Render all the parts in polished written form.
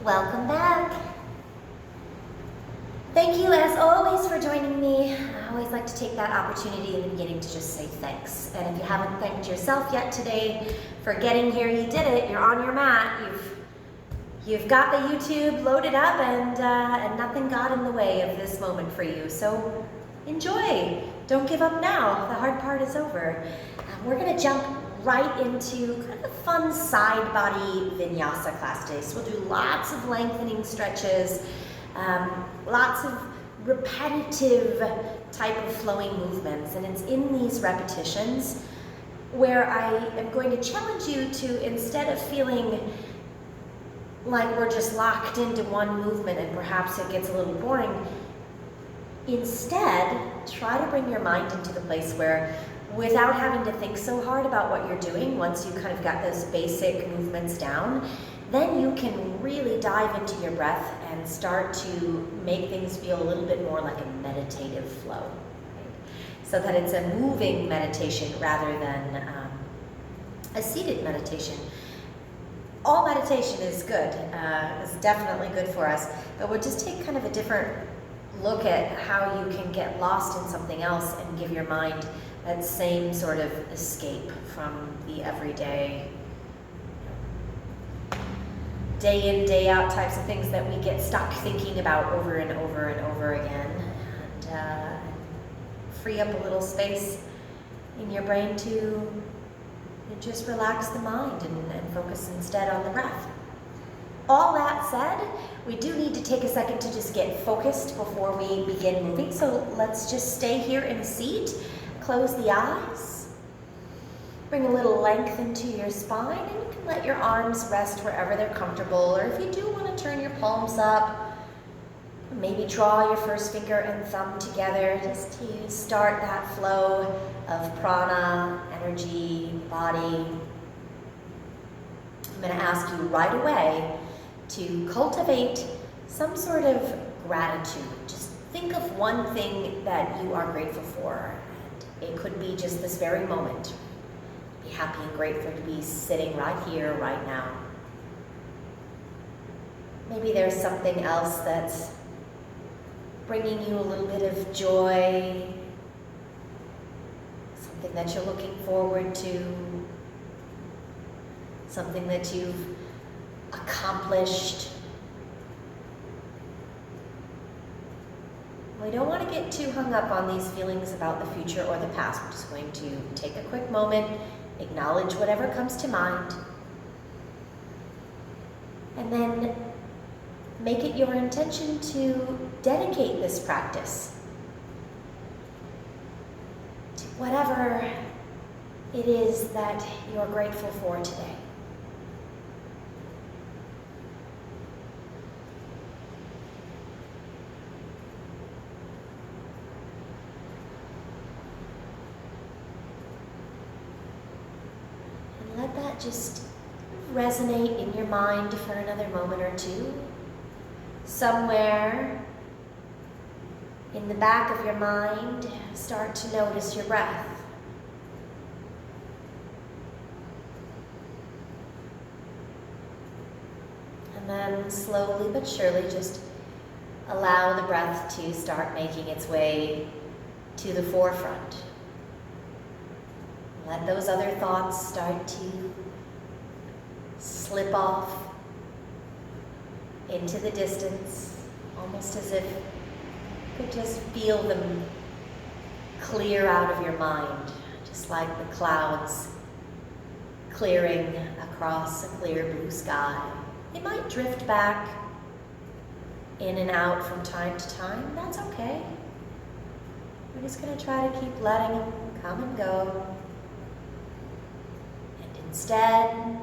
Welcome back. Thank you as always for joining me. I always like to take that opportunity in the beginning to just say thanks. And if you haven't thanked yourself yet today for getting here, you did it. You're on your mat. You've got the YouTube loaded up, and nothing got in the way of this moment for you. So enjoy. Don't give up now. The hard part is over. We're going to jump right into kind of a fun side body vinyasa class today. So we'll do lots of lengthening stretches, lots of repetitive type of flowing movements. And it's in these repetitions where I am going to challenge you to, instead of feeling like we're just locked into one movement and perhaps it gets a little boring, instead try to bring your mind into the place where, without having to think so hard about what you're doing, once you kind of got those basic movements down, then you can really dive into your breath and start to make things feel a little bit more like a meditative flow, right? So that it's a moving meditation rather than a seated meditation. All meditation is good, it's definitely good for us, but we'll just take kind of a different look at how you can get lost in something else and give your mind that same sort of escape from the everyday, day in, day out types of things that we get stuck thinking about over and over and over again, and free up a little space in your brain to just relax the mind and focus instead on the breath. All that said, we do need to take a second to just get focused before we begin moving. So let's just stay here in a seat, close the eyes, bring a little length into your spine, and you can let your arms rest wherever they're comfortable. Or if you do want to turn your palms up, maybe draw your first finger and thumb together just to start that flow of prana, energy, body. I'm going to ask you right away to cultivate some sort of gratitude. Just think of one thing that you are grateful for. And it could be just this very moment. Be happy and grateful to be sitting right here, right now. Maybe there's something else that's bringing you a little bit of joy, something that you're looking forward to, something that you've accomplished. We don't want to get too hung up on these feelings about the future or the past. We're just going to take a quick moment, acknowledge whatever comes to mind, and then make it your intention to dedicate this practice to whatever it is that you're grateful for today. And let that just resonate in your mind for another moment or two. Somewhere in the back of your mind, start to notice your breath. And then slowly but surely just allow the breath to start making its way to the forefront. Let those other thoughts start to slip off into the distance, almost as if you could just feel them clear out of your mind, just like the clouds clearing across a clear blue sky. They might drift back in and out from time to time. That's okay. We're just going to try to keep letting them come and go. And instead,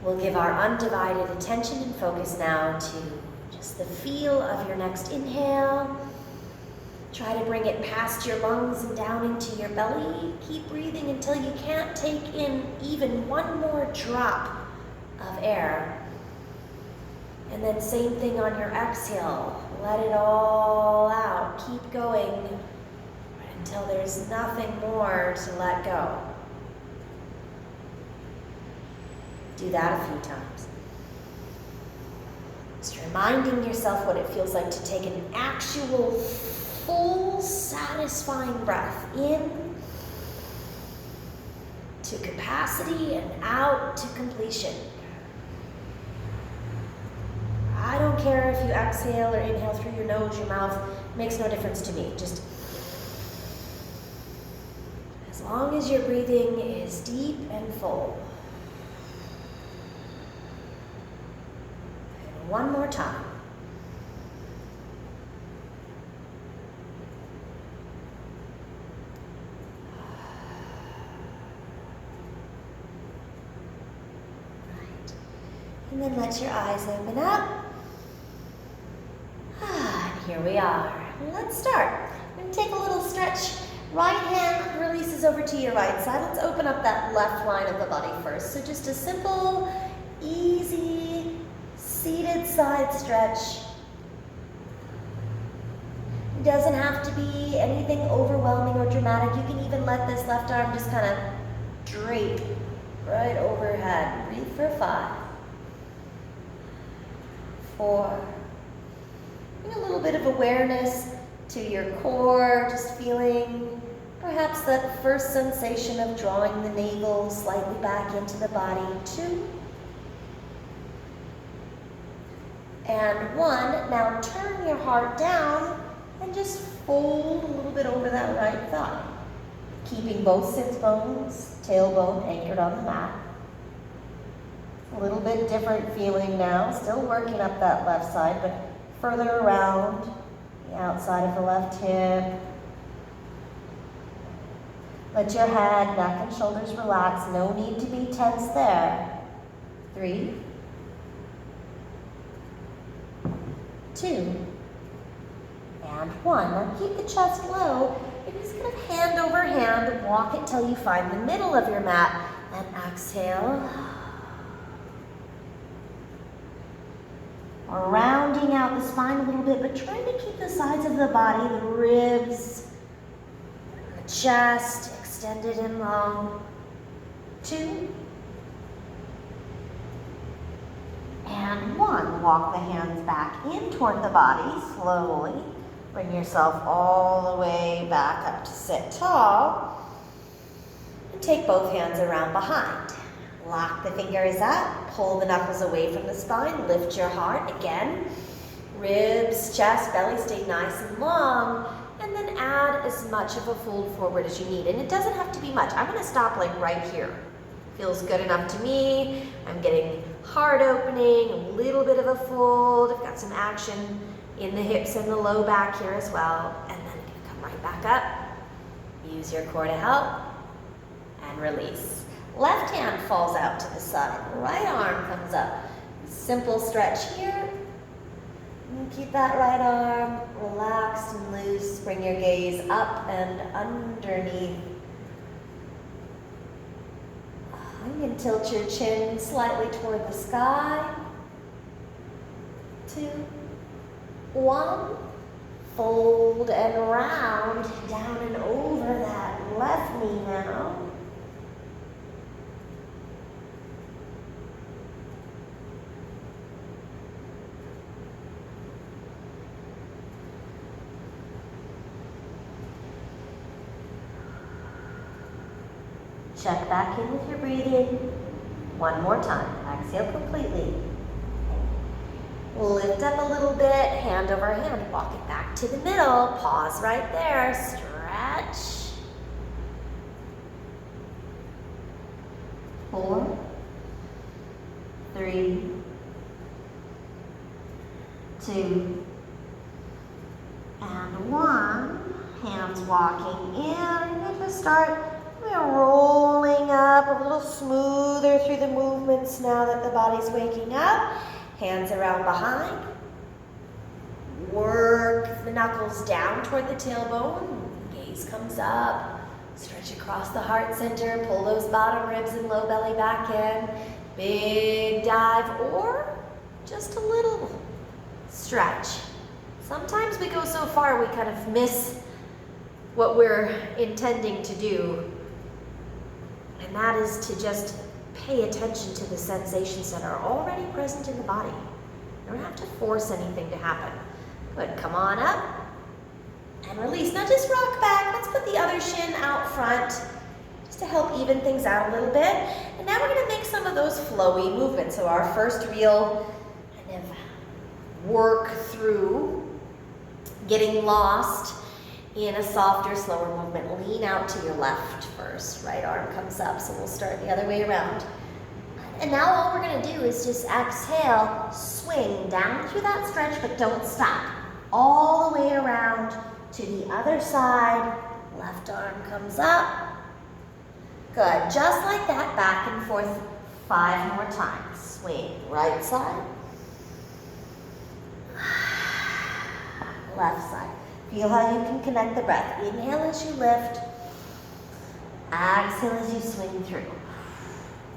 we'll give our undivided attention and focus now to just the feel of your next inhale. Try to bring it past your lungs and down into your belly. Keep breathing until you can't take in even one more drop of air. And then same thing on your exhale. Let it all out. Keep going until there's nothing more to let go. Do that a few times. Just reminding yourself what it feels like to take an actual, full, satisfying breath in to capacity and out to completion. I don't care if you exhale or inhale through your nose, your mouth, makes no difference to me. Just as long as your breathing is deep and full. And one more time. Right. And then let your eyes open up. And here we are. Let's start. I'm going to take a little stretch. Right hand releases over to your right side. Let's open up that left line of the body first. So just a simple, easy, seated side stretch. It doesn't have to be anything overwhelming or dramatic. You can even let this left arm just kind of drape right overhead. Breathe for 5, 4. Bring a little bit of awareness to your core, just feeling perhaps that first sensation of drawing the navel slightly back into the body. 2. And 1. Now turn your heart down and just fold a little bit over that right thigh, keeping both sits bones, tailbone anchored on the mat. A little bit different feeling now, still working up that left side, but further around the outside of the left hip. Let your head, neck, and shoulders relax. No need to be tense there. 3, 2, and 1. Now keep the chest low. You're just going to hand over hand, walk it till you find the middle of your mat, and exhale. We're rounding out the spine a little bit, but trying to keep the sides of the body, the ribs, the chest, extended and long. 2, and 1. Walk the hands back in toward the body slowly. Bring yourself all the way back up to sit tall. And take both hands around behind. Lock the fingers up, pull the knuckles away from the spine, lift your heart again. Ribs, chest, belly stay nice and long, and then add as much of a fold forward as you need. And it doesn't have to be much. I'm going to stop like right here. Feels good enough to me. I'm getting heart opening, a little bit of a fold. I've got some action in the hips and the low back here as well. And then come right back up. Use your core to help, and release. Left hand falls out to the side. Right arm comes up. Simple stretch here. And keep that right arm relaxed and loose. Bring your gaze up and underneath. You can tilt your chin slightly toward the sky. 2, 1. Fold and round down and over that left knee now. Check back in with your breathing. One more time. Exhale completely. Lift up a little bit, hand over hand. Walk it back to the middle. Pause right there. Stretch. 4, 3, 2, and 1. Hands walking in. And just start rolling up a little smoother through the movements now that the body's waking up. Hands around behind. Work the knuckles down toward the tailbone. Gaze comes up. Stretch across the heart center. Pull those bottom ribs and low belly back in. Big dive or just a little stretch. Sometimes we go so far we kind of miss what we're intending to do. And that is to just pay attention to the sensations that are already present in the body. You don't have to force anything to happen. Good, come on up and release. Now just rock back. Let's put the other shin out front just to help even things out a little bit. And now we're gonna make some of those flowy movements. So our first real kind of work through getting lost in a softer, slower movement. Lean out to your left first. Right arm comes up, so we'll start the other way around. And now all we're gonna do is just exhale, swing down through that stretch, but don't stop. All the way around to the other side. Left arm comes up. Good, just like that, back and forth 5 more times. Swing, right side. Left side. Feel how you can connect the breath. Inhale as you lift. Exhale as you swing through.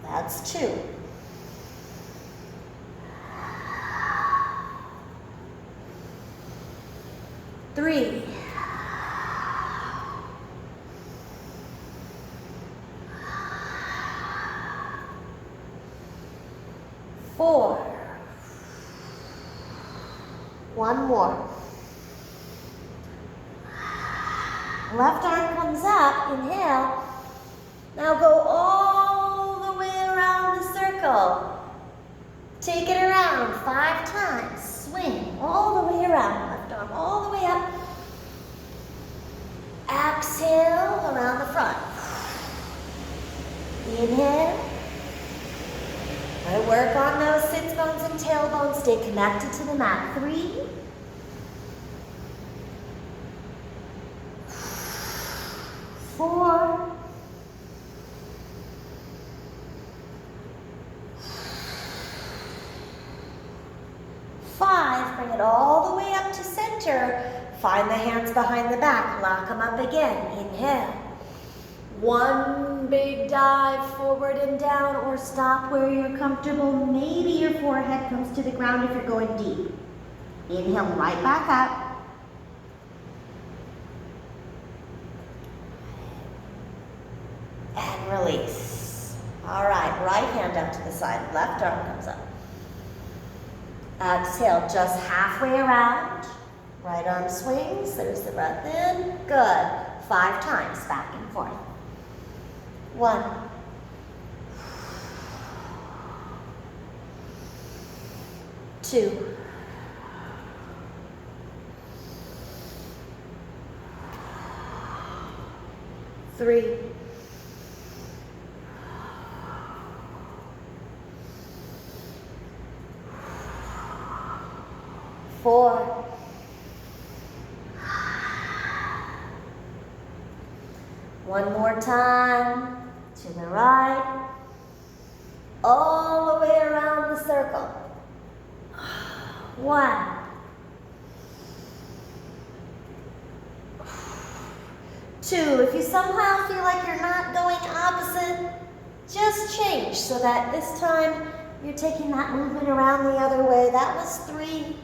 That's 2. 3. 4. 1 more. Left arm comes up, inhale. Now go all the way around the circle. Take it around 5 times. Swing all the way around. Left arm all the way up. Exhale around the front. Inhale. Gonna work on those sits bones and tailbones. Stay connected to the mat. 3. 4. 5. Bring it all the way up to center. Find the hands behind the back. Lock them up again. Inhale. 1 big dive forward and down, or stop where you're comfortable. Maybe your forehead comes to the ground if you're going deep. Inhale right back up. And release. All right, right hand up to the side. Left arm comes up. Exhale, just halfway around. Right arm swings. There's the breath in. Good. 5 times, back and forth. 1. 2. 3. 4. 1 more time. To the right. All the way around the circle. 1. 2. If you somehow feel like you're not going opposite, just change so that this time you're taking that movement around the other way. That was 3.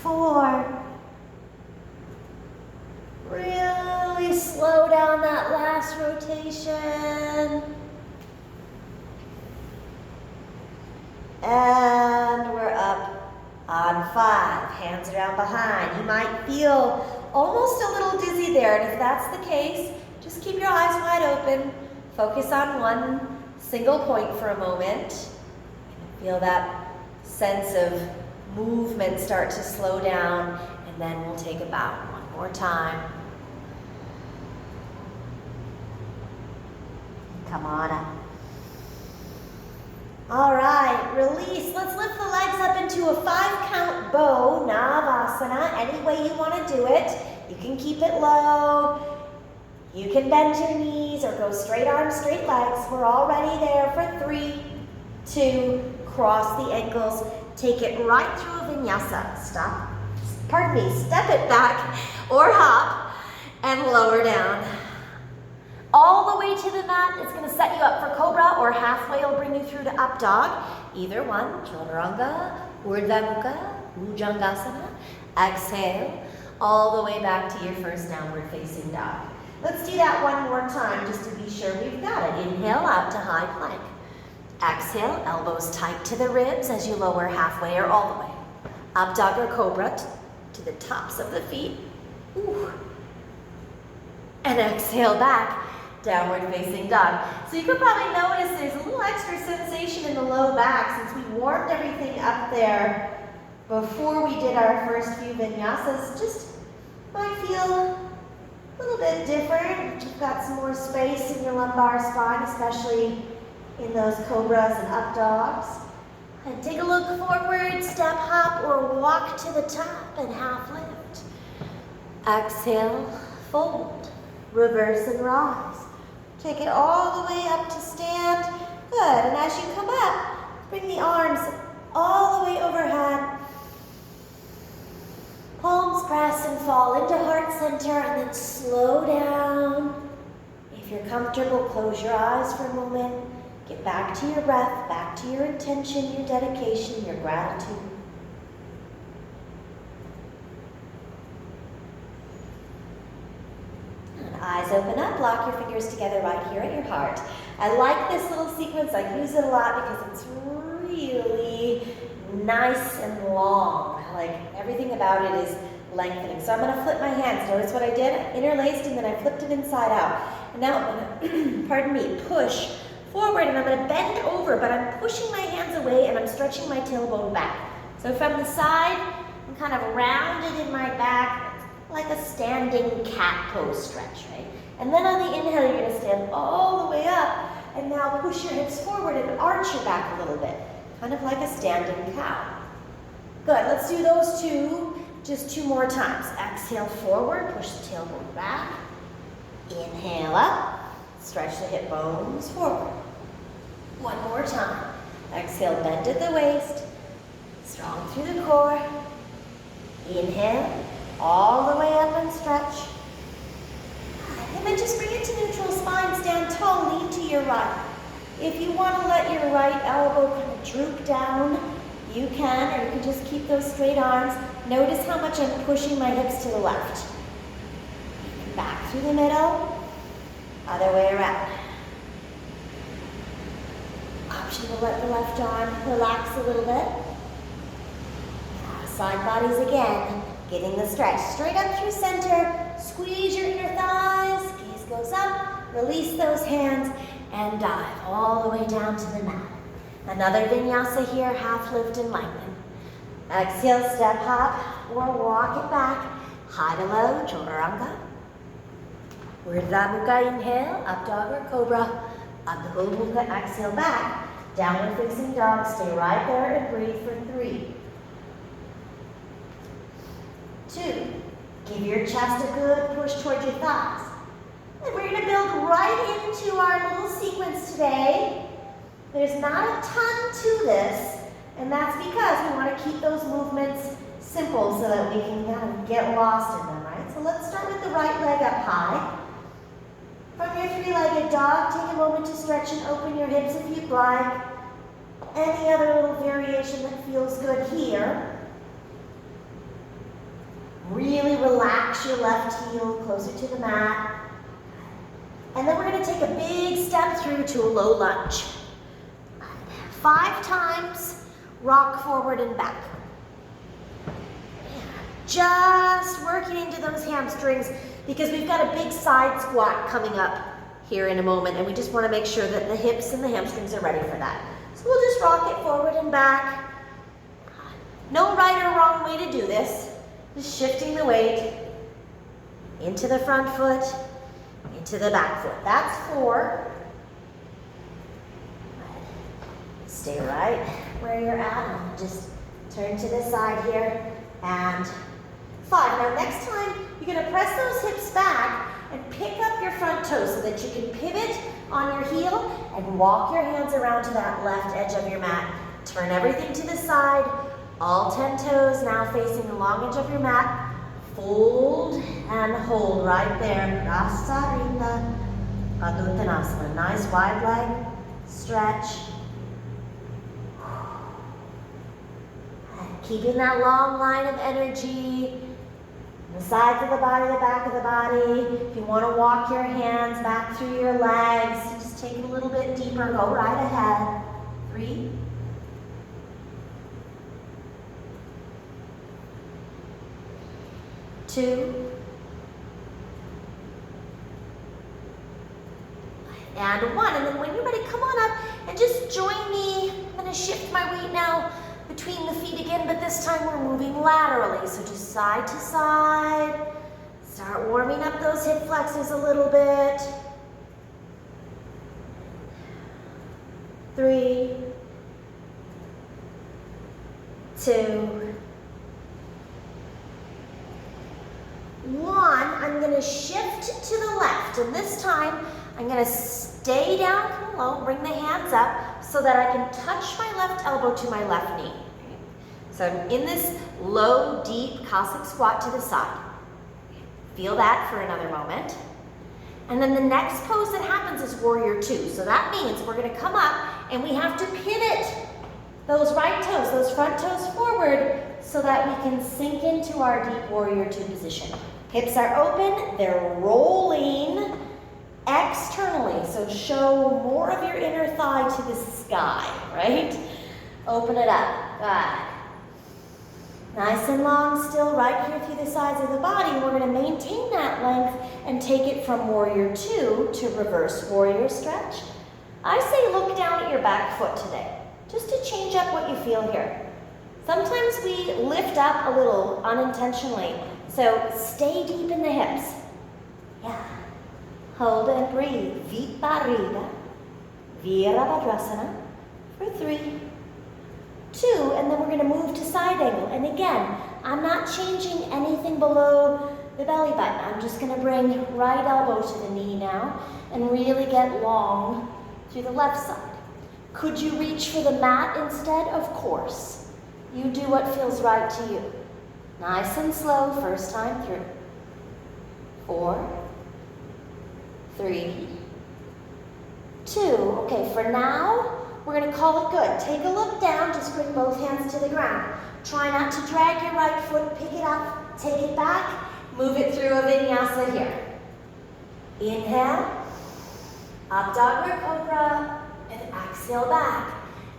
4. Really slow down that last rotation. And we're up on 5. Hands around behind. You might feel almost a little dizzy there, and if that's the case, just keep your eyes wide open. Focus on one single point for a moment. Feel that sense of movement start to slow down, and then we'll take a bow. 1 more time. Come on up. All right, release. Let's lift the legs up into a 5-count bow, Navasana, any way you want to do it. You can keep it low. You can bend your knees or go straight arms, straight legs. We're already there for 3, 2, cross the ankles. Take it right through a vinyasa. Stop. Pardon me, step it back or hop and lower down. All the way to the mat. It's going to set you up for cobra, or halfway will bring you through to up dog. Either one. Chaturanga, Urdhva Mukha, Bhujangasana. Exhale all the way back to your first downward facing dog. Let's do that 1 more time just to be sure we've got it. Inhale out to high plank. Exhale, elbows tight to the ribs as you lower halfway or all the way. Up dog or cobra to the tops of the feet. Ooh. And exhale back, downward facing dog. So you can probably notice there's a little extra sensation in the low back since we warmed everything up there before we did our first few vinyasas. Just might feel a little bit different. You've got some more space in your lumbar spine, especially in those cobras and up dogs. And take a look forward, step hop or walk to the top and half lift. Exhale, fold, reverse and rise. Take it all the way up to stand. Good, and as you come up, bring the arms all the way overhead. Palms press and fall into heart center and then slow down. If you're comfortable, close your eyes for a moment. Get back to your breath, back to your intention, your dedication, your gratitude. And eyes open up, lock your fingers together right here at your heart. I like this little sequence. I use it a lot because it's really nice and long. Like everything about it is lengthening. So I'm going to flip my hands. Notice what I did? I interlaced and then I flipped it inside out. And now I'm going to, pardon me, push forward and I'm going to bend over, but I'm pushing my hands away and I'm stretching my tailbone back. So from the side, I'm kind of rounded in my back, like a standing cat pose stretch, right? And then on the inhale, you're going to stand all the way up and now push your hips forward and arch your back a little bit, kind of like a standing cow. Good, let's do those two, just 2 more times. Exhale forward, push the tailbone back. Inhale up, stretch the hip bones forward. 1 more time. Exhale, bend at the waist, strong through the core. Inhale, all the way up and stretch. And then just bring it to neutral spine, stand tall, lean to your right. If you want to let your right elbow kind of droop down, you can, or you can just keep those straight arms. Notice how much I'm pushing my hips to the left. Back through the middle, other way around. Option to let the left arm relax a little bit. Side bodies again, getting the stretch. Straight up through center, squeeze your inner thighs, gaze goes up, release those hands, and dive all the way down to the mat. Another vinyasa here, half lift and lengthen. Exhale, step hop or walk it back. High to low, chaturanga. Urdhva Mukha, inhale, up dog or cobra. Adho Mukha, exhale back. Downward facing dog, stay right there and breathe for 3. 2, give your chest a good push towards your thighs. And we're gonna build right into our little sequence today. There's not a ton to this, and that's because we want to keep those movements simple so that we can kind of get lost in them, right? So let's start with the right leg up high. From your 3-legged dog, take a moment to stretch and open your hips if you'd like. Any other little variation that feels good here. Really relax your left heel closer to the mat. And then we're going to take a big step through to a low lunge. 5 times, rock forward and back. Just working into those hamstrings because we've got a big side squat coming up here in a moment and we just want to make sure that the hips and the hamstrings are ready for that. So we'll just rock it forward and back. No right or wrong way to do this. Just shifting the weight into the front foot, into the back foot. That's 4. Stay right where you're at and just turn to the side here. And 5. Now next time, you're going to press those hips back and pick up your front toes so that you can pivot on your heel and walk your hands around to that left edge of your mat. Turn everything to the side. All 10 toes now facing the long edge of your mat. Fold and hold right there. Prasarita Paduttanasana. Nice wide leg stretch. And keeping that long line of energy. The sides of the body, the back of the body. If you want to walk your hands back through your legs, just take it a little bit deeper. Go right ahead. 3, 2, and 1. And then when you're ready, come on up and just join me. I'm going to shift my weight now between the feet again, but this time we're moving laterally. So just side to side. Start warming up those hip flexors a little bit. 3, 2, 1. I'm going to shift to the left, and this time I'm going to stay down low, bring the hands up so that I can touch my left elbow to my left knee. So I'm in this low, deep Cossack squat to the side. Feel that for another moment. And then the next pose that happens is warrior 2. So that means we're going to come up and we have to pivot those right toes, those front toes forward so that we can sink into our deep warrior 2 position. Hips are open, they're rolling externally. So show more of your inner thigh to the sky, right? Open it up. Good. Nice and long still right here through the sides of the body. We're going to maintain that length and take it from warrior 2 to reverse warrior stretch. I say look down at your back foot today, just to change up what you feel here. Sometimes we lift up a little unintentionally, so stay deep in the hips. Yeah. Hold and breathe. Viparita, Virabhadrasana for 3, 2, and then we're going to move to side angle. And again, I'm not changing anything below the belly button. I'm just going to bring right elbow to the knee now and really get long through the left side. Could you reach for the mat instead? Of course. You do what feels right to you. Nice and slow, first time through. 4, 3, 2. Okay, for now, we're going to call it good. Take a look down, just bring both hands to the ground. Try not to drag your right foot, pick it up, take it back, move it through a vinyasa here. Inhale, up dog or cobra, and exhale back,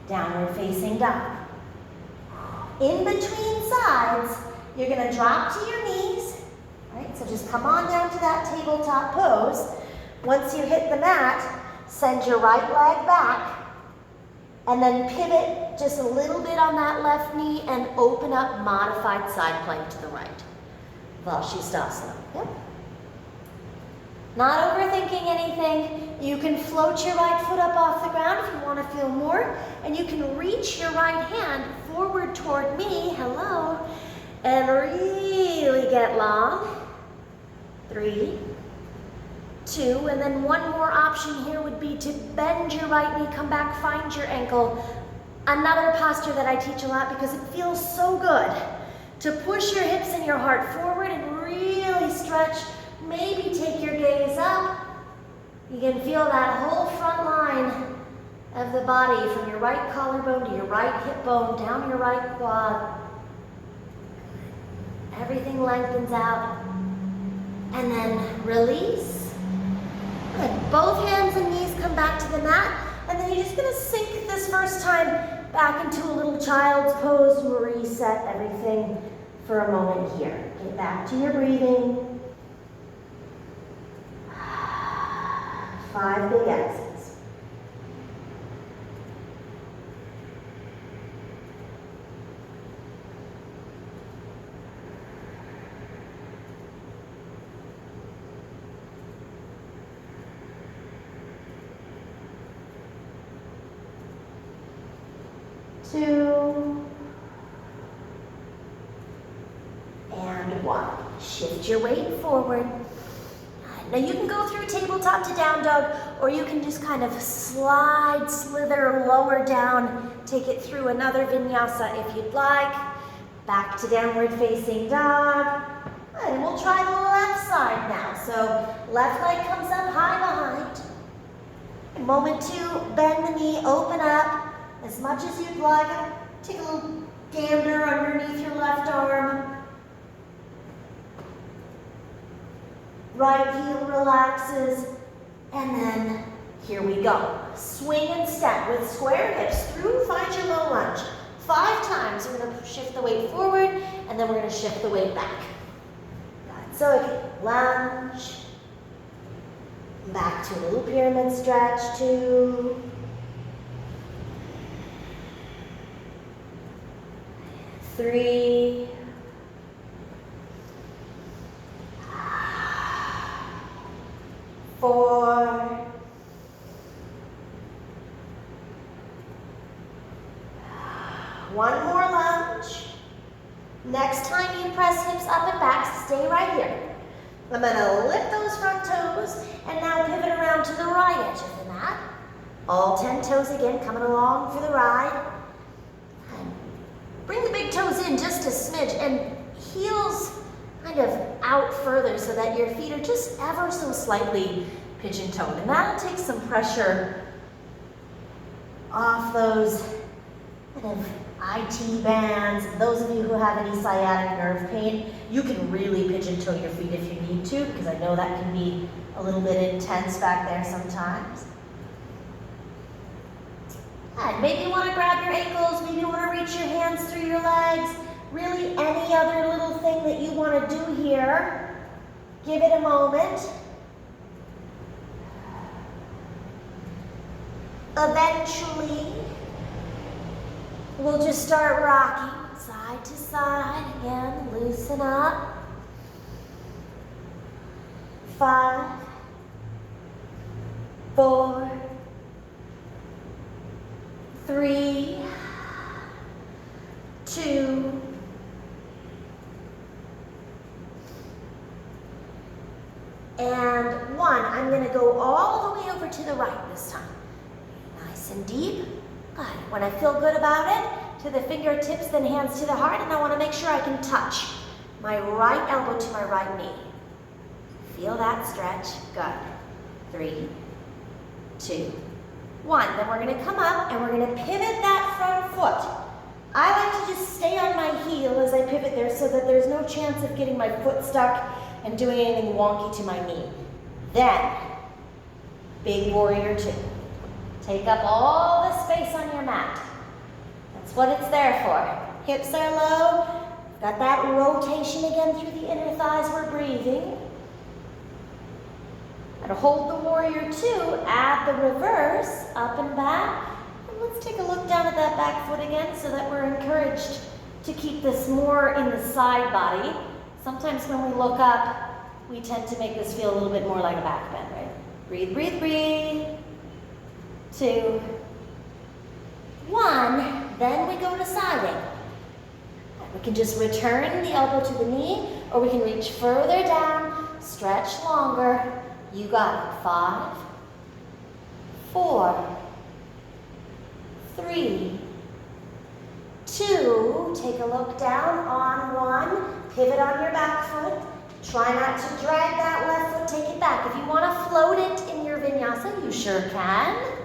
downward facing dog. In between sides, you're going to drop to your knees, right? So just come on down to that tabletop pose. Once you hit the mat, send your right leg back, and then pivot just a little bit on that left knee and open up modified side plank to the right. Valshishtasana. Yep. Not overthinking anything. You can float your right foot up off the ground if you want to feel more, and you can reach your right hand forward toward me, hello, and really get long. 3, 2, and then one more option here would be to bend your right knee, come back, find your ankle. Another posture that I teach a lot because it feels so good to push your hips and your heart forward and really stretch. Maybe take your gaze up. You can feel that whole front line of the body from your right collarbone to your right hip bone, down your right quad. Everything lengthens out. And then release. Good. Both hands and knees come back to the mat. And then you're just going to sink this first time back into a little child's pose. Reset everything for a moment here. Get back to your breathing. 5 big exhales. Two, and 1. Shift your weight forward. Now you can go through tabletop to down dog, or you can just kind of slide, slither, lower down, take it through another vinyasa if you'd like. Back to downward facing dog. And we'll try the left side now. So left leg comes up high behind. Moment 2, bend the knee, open up as much as you'd like. Take a little gander underneath your left arm. Right heel relaxes, and then Here we go. Swing and step with square hips through, find your low lunge. 5 times, we're gonna shift the weight forward, and then we're gonna shift the weight back. Good. So again, lunge, back to a little pyramid stretch, 2, 3, 4, 1 more lunge. Next time you press hips up and back, stay right here. I'm gonna lift those front toes and now pivot around to the right edge of the mat. All 10 toes again, coming along for the ride. And bring the big toes in just a smidge and heels kind of out further so that your feet are just ever so slightly pigeon-toed. And that'll take some pressure off those kind of IT bands. Those of you who have any sciatic nerve pain, you can really pigeon-toe your feet if you need to, because I know that can be a little bit intense back there sometimes. And maybe you want to grab your ankles, maybe you want to reach your hands through your legs, really any other little thing that you want to do here. Give it a moment. Eventually, we'll just start rocking side to side again, loosen up. 5, 4, 3, 2, and 1. I'm going to go all the way over to the right this time. Nice and deep. Good. When I feel good about it, to the fingertips, then hands to the heart, and I want to make sure I can touch my right elbow to my right knee. Feel that stretch. Good. 3, 2, 1. Then we're going to come up and we're going to pivot that front foot. I like to just stay on my heel as I pivot there so that there's no chance of getting my foot stuck and doing anything wonky to my knee. Then, big warrior 2. Take up all the space on your mat. That's what it's there for. Hips are low. Got that rotation again through the inner thighs. We're breathing. And hold the warrior 2. Add the reverse, up and back. And let's take a look down at that back foot again so that we're encouraged to keep this more in the side body. Sometimes when we look up, we tend to make this feel a little bit more like a back bend, right? Breathe, breathe, breathe. 2, 1, then we go to side angle. We can just return the elbow to the knee, or we can reach further down, stretch longer. You got it. 5, 4, 3, 2, take a look down on 1, pivot on your back foot. Try not to drag that left foot, take it back. If you want to float it in your vinyasa, you sure can.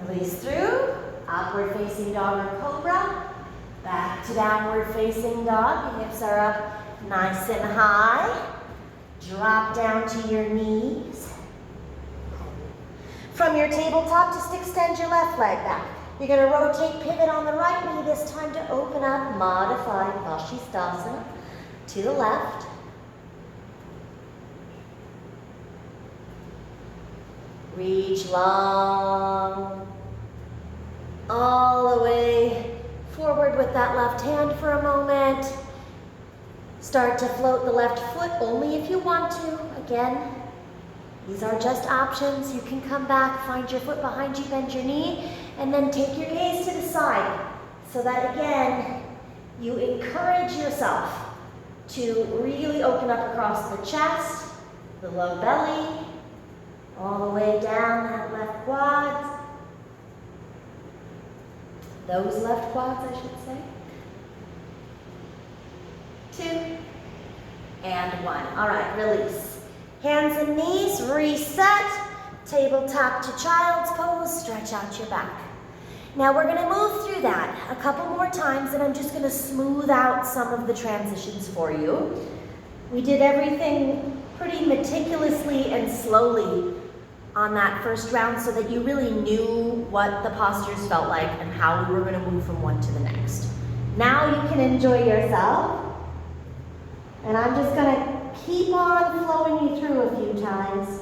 Release through, upward facing dog or cobra, back to downward facing dog. The hips are up nice and high. Drop down to your knees. From your tabletop, just extend your left leg back. You're going to rotate, pivot on the right knee this time to open up, modified Vashisthasana to the left. Reach long, all the way forward with that left hand for a moment. Start to float the left foot only if you want to. Again, these are just options. You can come back, find your foot behind you, bend your knee, and then take your gaze to the side so that, again, you encourage yourself to really open up across the chest, the low belly, all the way down that left quads. Those left quads, I should say. 2 and 1. All right, release. Hands and knees, reset. Tabletop to child's pose, stretch out your back. Now we're gonna move through that a couple more times, and I'm just gonna smooth out some of the transitions for you. We did everything pretty meticulously and slowly on that first round so that you really knew what the postures felt like and how we were going to move from one to the next. Now you can enjoy yourself. And I'm just going to keep on flowing you through a few times.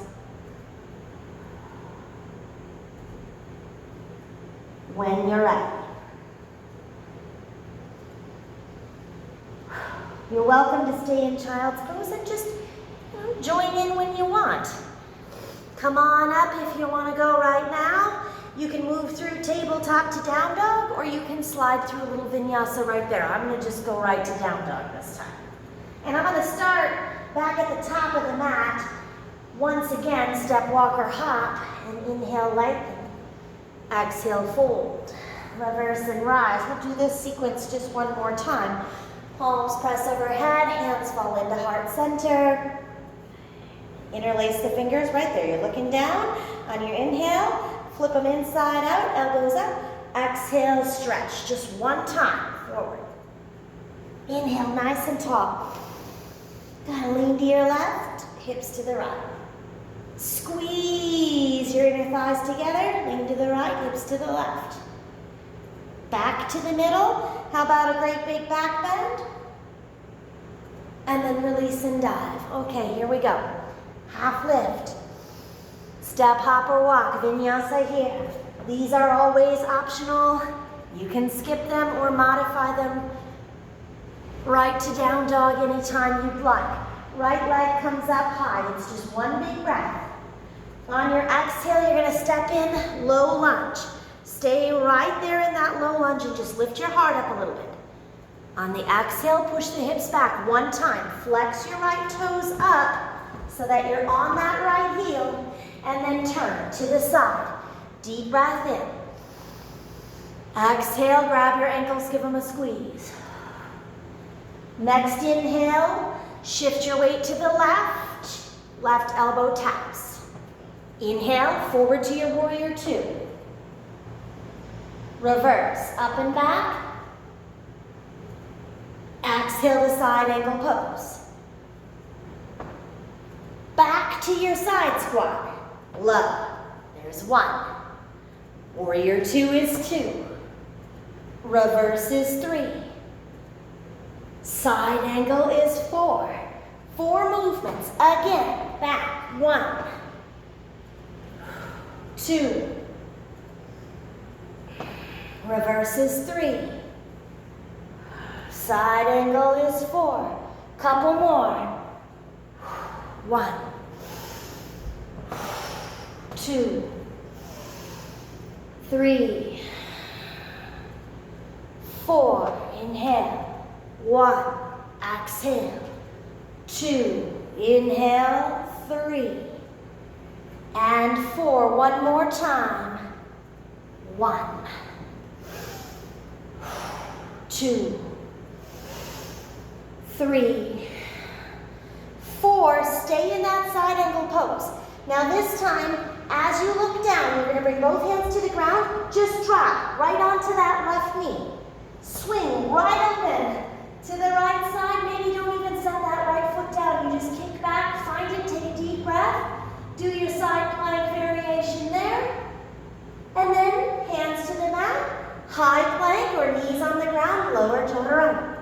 When you're ready. You're welcome to stay in child's pose and just join in when you want. Come on up if you want to go right now. You can move through tabletop to down dog, or you can slide through a little vinyasa right there. I'm going to just go right to down dog this time. And I'm going to start back at the top of the mat. Once again, step, walk, or hop, and inhale, lengthen. Exhale, fold. Reverse and rise. We'll do this sequence just one more time. Palms press overhead, hands fall into heart center. Interlace the fingers right there. You're looking down. On your inhale, flip them inside out, elbows up. Exhale, stretch. Just one time, forward. Inhale, nice and tall. Gotta lean to your left, hips to the right. Squeeze your inner thighs together, lean to the right, hips to the left. Back to the middle. How about a great big back bend? And then release and dive. Okay, here we go. Half lift. Step, hop, or walk. Vinyasa here. These are always optional. You can skip them or modify them. Right to down dog anytime you'd like. Right leg comes up high. It's just one big breath. On your exhale, you're going to step in low lunge. Stay right there in that low lunge and just lift your heart up a little bit. On the exhale, push the hips back one time. Flex your right toes up so that you're on that right heel, and then turn to the side. Deep breath in. Exhale, grab your ankles, give them a squeeze. Next inhale, shift your weight to the left. Left elbow taps. Inhale, forward to your warrior two. Reverse, up and back. Exhale to side angle pose. Back to your side squat. Low. There's one. Warrior two is two. Reverse is three. Side angle is four. 4 movements. Again, back. 1, 2. Reverse is 3. Side angle is 4. Couple more. 1, 2, 3, 4. Inhale. 1. Exhale. 2. Inhale. 3. And 4. One more time. 1, 2, 3, 4. Stay in that side angle pose. Now this time, as you look down, you're going to bring both hands to the ground. Just drop right onto that left knee. Swing right open to the right side. Maybe don't even set that right foot down. You just kick back, find it, take a deep breath. Do your side plank variation there. And then hands to the mat. High plank or knees on the ground, lower chaturanga.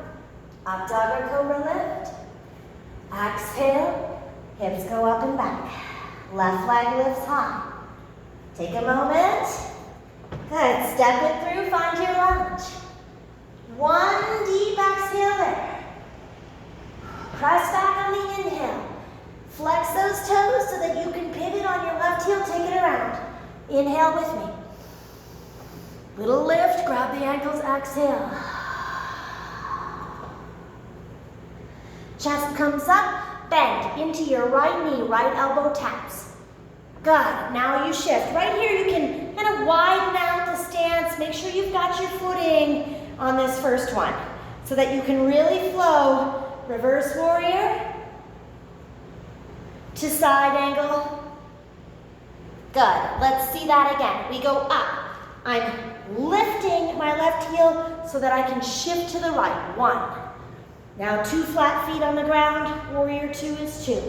Up dog or cobra lift. Exhale, hips go up and back. Left leg lifts high. Take a moment. Good, step it through, find your lunge. 1 deep exhale there. Press back on the inhale. Flex those toes so that you can pivot on your left heel, take it around. Inhale with me. Little lift, grab the ankles, exhale. Chest comes up, bend into your right knee, right elbow taps. Good, now you shift. Right here you can kind of widen out the stance. Make sure you've got your footing on this first one so that you can really flow. Reverse warrior to side angle. Good, let's see that again. We go up. I'm lifting my left heel so that I can shift to the right. 1. Now 2 flat feet on the ground. Warrior 2 is 2.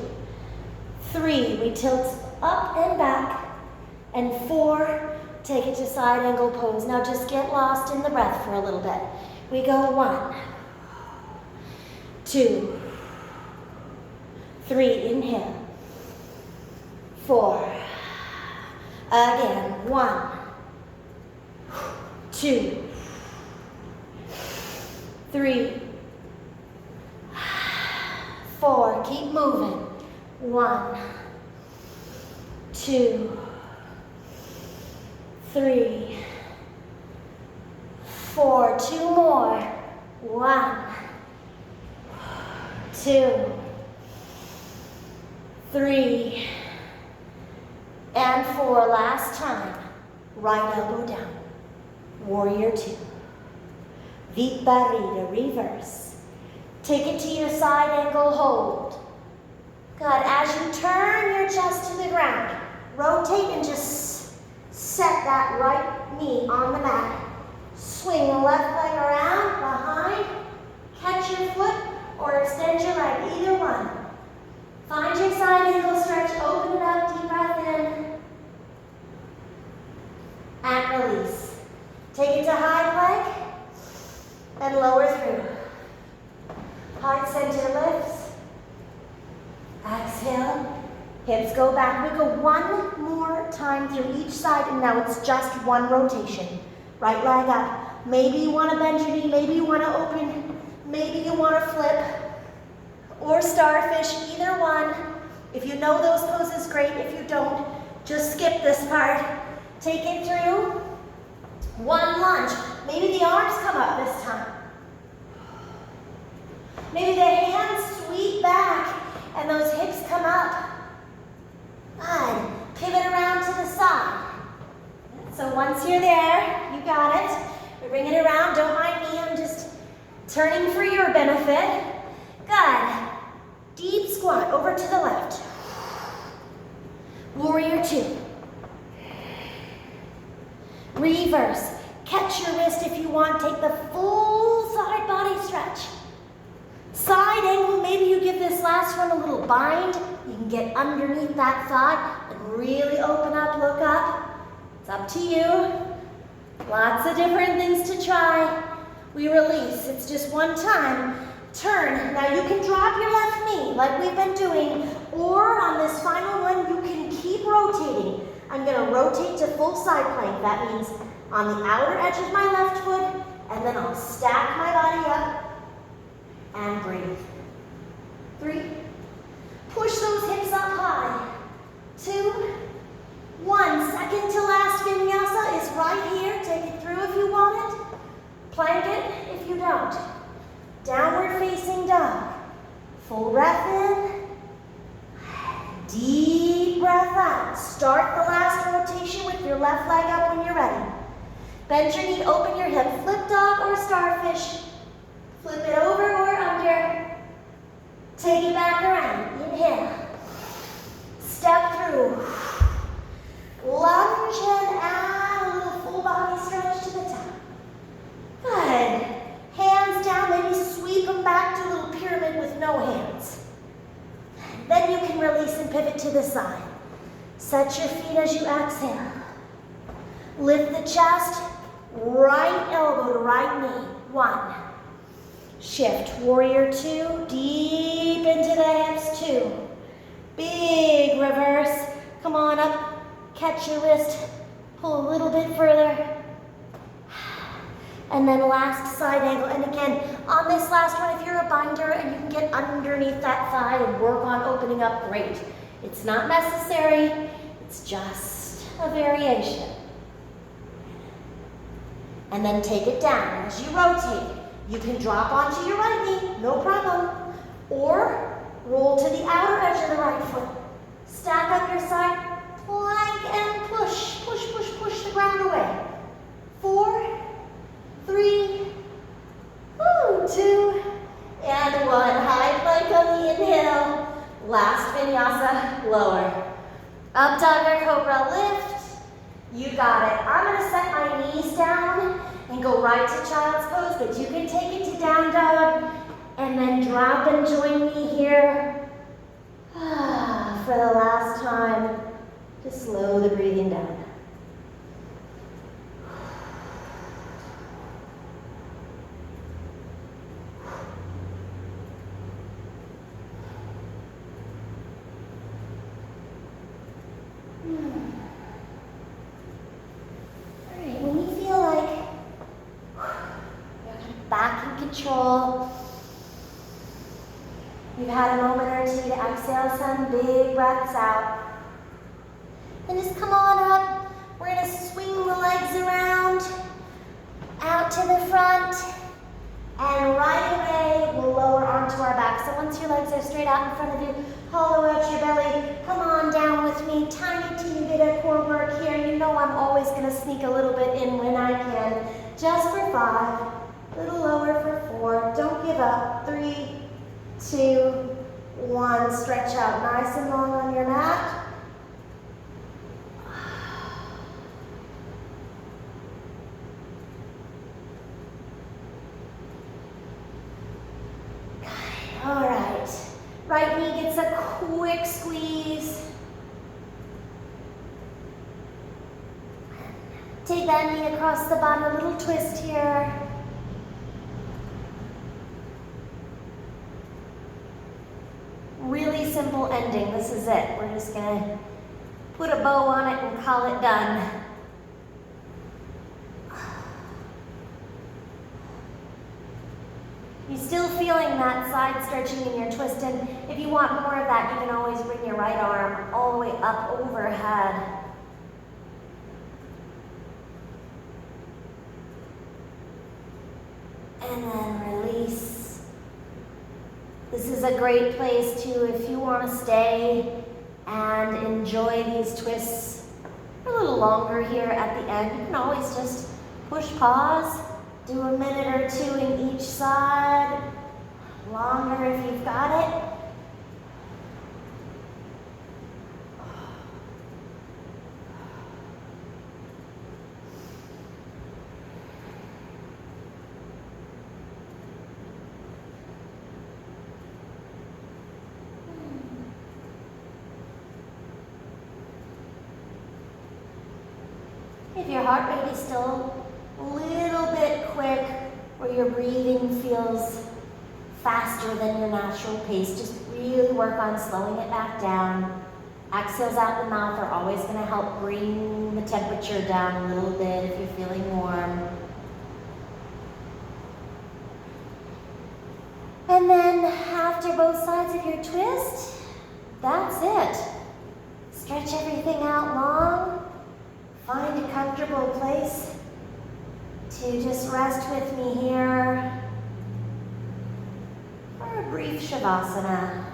3, we tilt up and back. and 4. Take it to side angle pose. Now just get lost in the breath for a little bit. We go 1, 2, 3, inhale, 4, again, 1, 2, 3, 4, keep moving, 1, 2, 3, 4, 2 more, 1, 2, 3, and 4, last time, right elbow down, warrior 2, Viparita, reverse, take it to your side angle, hold, good, as you turn your chest to the ground, rotate and just set that right knee on the mat, swing the left leg around, behind, catch your foot, or extend your leg, either one. Find your side angle stretch, open it up, deep breath in, and release. Take it to high plank, and lower through. Heart center lifts, exhale, hips go back. We go one more time through each side, and now it's just one rotation. Right leg up. Maybe you want to bend your knee, maybe you want to open, maybe you want to flip, or starfish, either one. If you know those poses, great. If you don't, just skip this part. Take it through. 1 lunge. Maybe the arms come up this time. Maybe the hands sweep back and those hips come up. Good. Pivot around to the side. So once you're there, you got it. We bring it around. Don't mind me. I'm just turning for your benefit. Good. Deep squat over to the left. Warrior 2. Reverse. Catch your wrist if you want. Take the full side body stretch. Side angle, maybe you give this last one a little bind. You can get underneath that thigh and really open up, look up. It's up to you. Lots of different things to try. We release. It's just one time. Turn. Now you can drop your left knee like we've been doing, or on this final one, you can keep rotating. I'm going to rotate to full side plank. That means on the outer edge of my left foot, and then I'll stack my body up and breathe. 3. Push those hips up high. 2, 1. Second to last vinyasa is right here. Take it through if you want it. Plank it if you don't. Downward facing dog. Full breath in. Deep breath out. Start the last rotation with your left leg up when you're ready. Bend your knee, open your hip. Flip dog or starfish. Flip it over or under. Take it back around. Inhale. Step through. Lunge and add a little full body stretch to the top. Good. Hands down, maybe sweep them back to a little pyramid with no hands. Then you can release and pivot to the side. Set your feet as you exhale. Lift the chest, right elbow to right knee. 1. Shift, warrior 2, deep into the hips, 2. Big reverse. Come on up, catch your wrist, pull a little bit further. And then last side angle. And again, on this last one, if you're a binder and you can get underneath that thigh and work on opening up, great. It's not necessary, it's just a variation. And then take it down. As you rotate, you can drop onto your right knee, no problem. Or roll to the outer edge of the right foot. Stack up your side, plank and push, push, push, push the ground away. 4, 3, 2, and 1. High plank on the inhale. Last vinyasa, lower. Up dog or cobra, lift. You got it. I'm going to set my knees down and go right to child's pose, but you can take it to down dog and then drop and join me here for the last time. Just slow the breathing down. Alright, when you feel like you're back in control, you've had a moment or two to exhale some big breaths out. Then just come on up. We're going to swing the legs around, out to the front, and right away we'll lower onto our back. So once your legs are straight out in front of you, hollow out your belly, come on down with me. Tiny, teeny bit of core work here. You know I'm always going to sneak a little bit in when I can. Just for 5, a little lower for 4. Don't give up. 3, 2, 1. Stretch out nice and long on your mat. All right, right knee gets a quick squeeze. Take that knee across the bottom, a little twist here. Really simple ending, this is it. We're just gonna put a bow on it and call it done. You're still feeling that side stretching in your twist, and if you want more of that, you can always bring your right arm all the way up overhead. And then release. This is a great place too if you want to stay and enjoy these twists a little longer here at the end. You can always just push pause. Do a minute or 2 in each side, longer if you've got it. If your heart rate is still a little bit quick, or your breathing feels faster than your natural pace, just really work on slowing it back down. Exhales out the mouth are always going to help bring the temperature down a little bit if you're feeling warm. And then after both sides of your twist, that's it. Stretch everything out long. Find a comfortable place to just rest with me here for a brief Shavasana.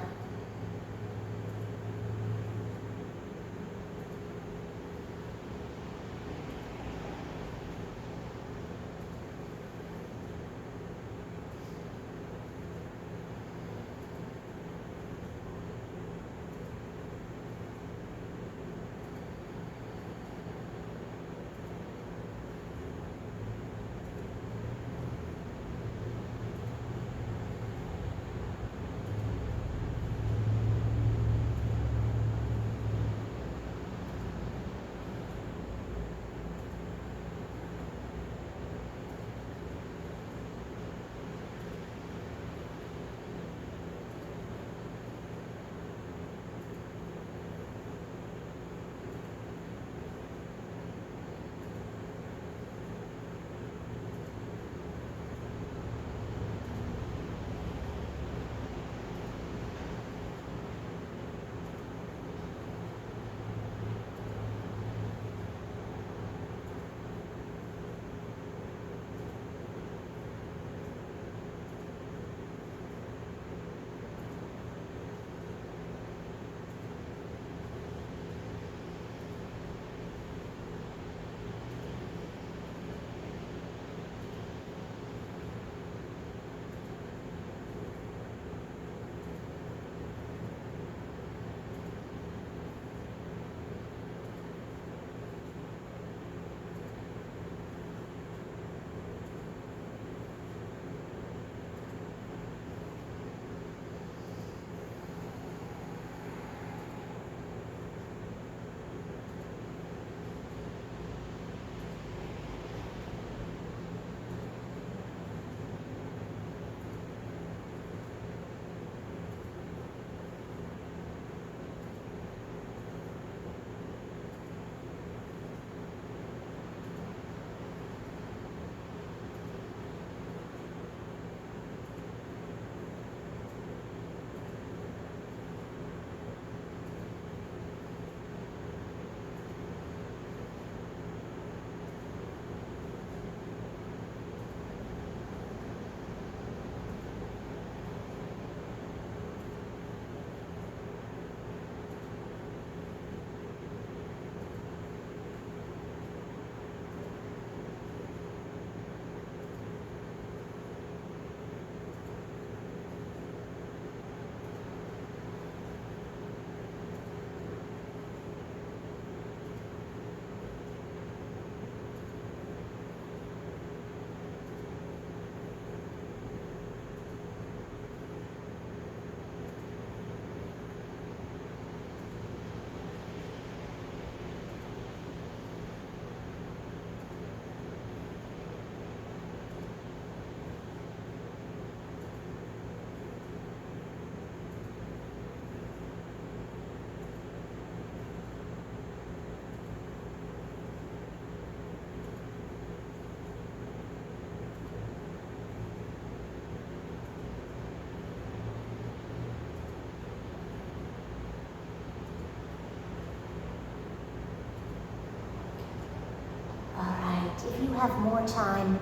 have more time,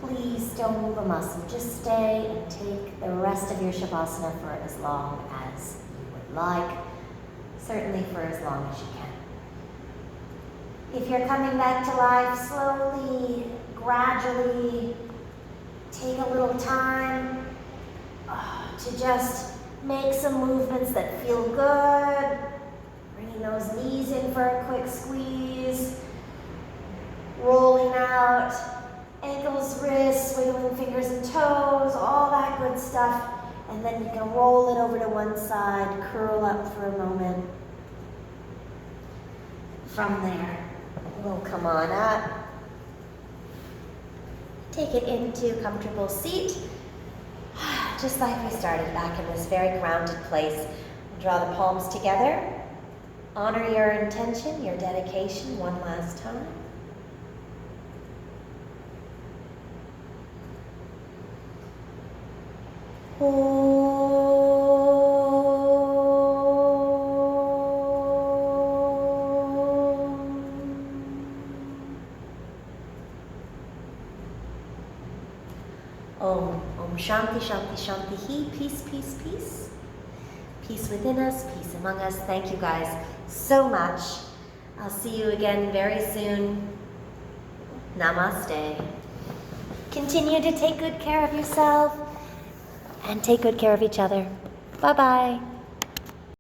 please don't move a muscle. Just stay and take the rest of your Shavasana for as long as you would like. Certainly for as long as you can. If you're coming back to life, slowly, gradually, take a little time to just make some movements that feel good. Bringing those knees in for a quick squeeze. Rolling out, ankles, wrists, wiggling fingers and toes, all that good stuff. And then you can roll it over to one side, curl up for a moment. From there, we'll come on up. Take it into a comfortable seat. Just like we started, back in this very grounded place. Draw the palms together. Honor your intention, your dedication one last time. Om Shanti Shanti Shanti Hi. Peace, peace, peace. Peace within us, peace among us. Thank you guys so much. I'll see you again very soon. Namaste. Continue to take good care of yourself and take good care of each other. Bye-bye.